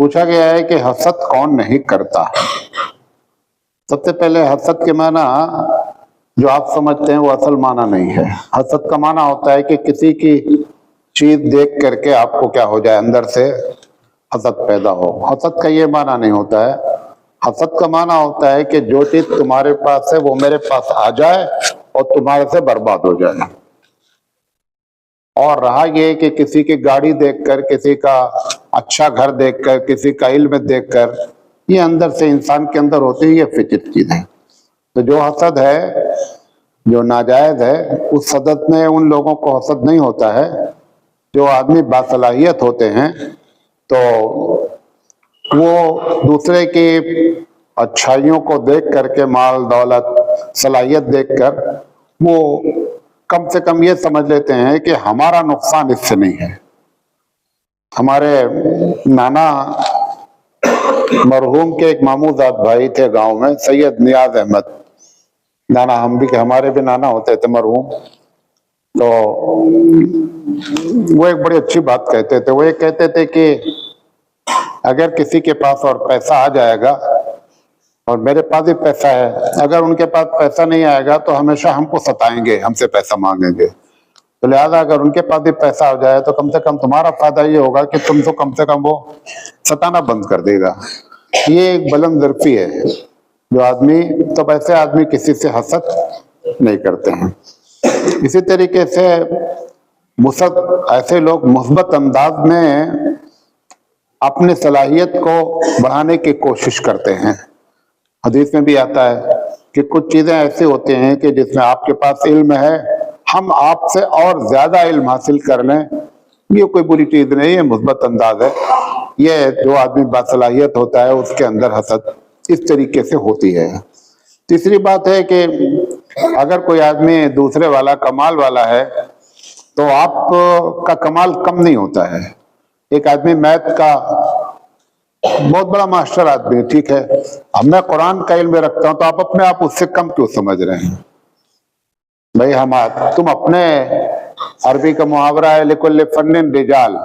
पूछा गया है कि हसद कौन नहीं करता। सबसे पहले हसद के माना जो आप समझते हैं वो असल माना नहीं है। हसद का माना होता है कि किसी की चीज देख करके आपको क्या हो जाए, अंदर से हसद पैदा हो। हसद का ये माना नहीं होता है। हसद का माना होता है कि जो चीज तुम्हारे पास है वो मेरे पास आ जाए और तुम्हारे से बर्बाद हो जाए। और रहा ये कि किसी की गाड़ी देखकर, किसी का अच्छा घर देखकर, किसी का इल्म देखकर, ये अंदर से इंसान के अंदर होती है, ये फितरत चीज है। तो जो हसद है, जो नाजायज है, उस हसद में उन लोगों को हसद नहीं होता है जो आदमी बासलाहियत होते हैं। तो वो दूसरे की अच्छाइयों को देख करके, माल दौलत सलाहियत देखकर, वो कम से कम ये समझ लेते हैं कि हमारा नुकसान इससे नहीं है। हमारे नाना मरहूम के एक मामूजाद भाई थे गांव में, सैयद नियाज अहमद नाना। हमारे भी नाना होते थे मरहूम। तो वो एक बड़ी अच्छी बात कहते थे। वो ये कहते थे कि अगर किसी के पास और पैसा आ जाएगा, और मेरे पास भी पैसा है, अगर उनके पास पैसा नहीं आएगा तो हमेशा हमको सताएंगे, हमसे पैसा मांगेंगे। तो लिहाजा अगर उनके पास भी पैसा आ जाए तो कम से कम तुम्हारा फायदा ये होगा कि तुमको कम से कम वो सताना बंद कर देगा। ये एक बुलंद ज़र्फी है जो आदमी, तो वैसे आदमी किसी से हसद नहीं करते हैं। इसी तरीके से ऐसे लोग मुस्बत अंदाज में अपनी सलाहियत को बढ़ाने की कोशिश करते हैं। हदीस में भी आता है कि कुछ चीजें ऐसी होती हैं कि जिसमें आपके पास इल्म है, हम आपसे और ज्यादा इल्म हासिल कर लें, ये कोई बुरी चीज नहीं है, मुस्बत अंदाज है। ये जो आदमी बासलाहियत होता है उसके अंदर हसद इस तरीके से होती है। तीसरी बात है कि अगर कोई आदमी दूसरे वाला कमाल वाला है तो आपका कमाल कम नहीं होता है। एक आदमी मैथ का बहुत बड़ा मास्टर आदमी है, ठीक है, अब मैं कुरान का इल्म रखता हूं तो आप अपने आप उससे कम क्यों समझ रहे हैं भाई? तुम अपने अरबी का मुहावरा है लिकुल्लि फन्निन रिजाल,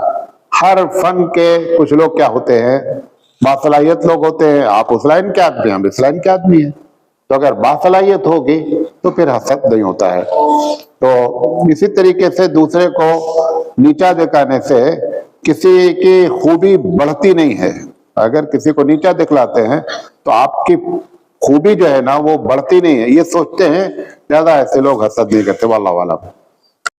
हर फन के कुछ लोग क्या होते हैं, बासलाहियत लोग होते हैं। आप उस लाइन के आदमी, हम इस लाइन के आदमी हैं। तो अगर बासलाहियत होगी तो फिर हसद नहीं होता है। तो इसी तरीके से दूसरे को नीचा दिखाने से किसी की खूबी बढ़ती नहीं है। अगर किसी को नीचा दिखलाते हैं तो आपकी खूबी जो है ना वो बढ़ती नहीं है, ये सोचते हैं। ज्यादा ऐसे लोग हसद नहीं करते। वाला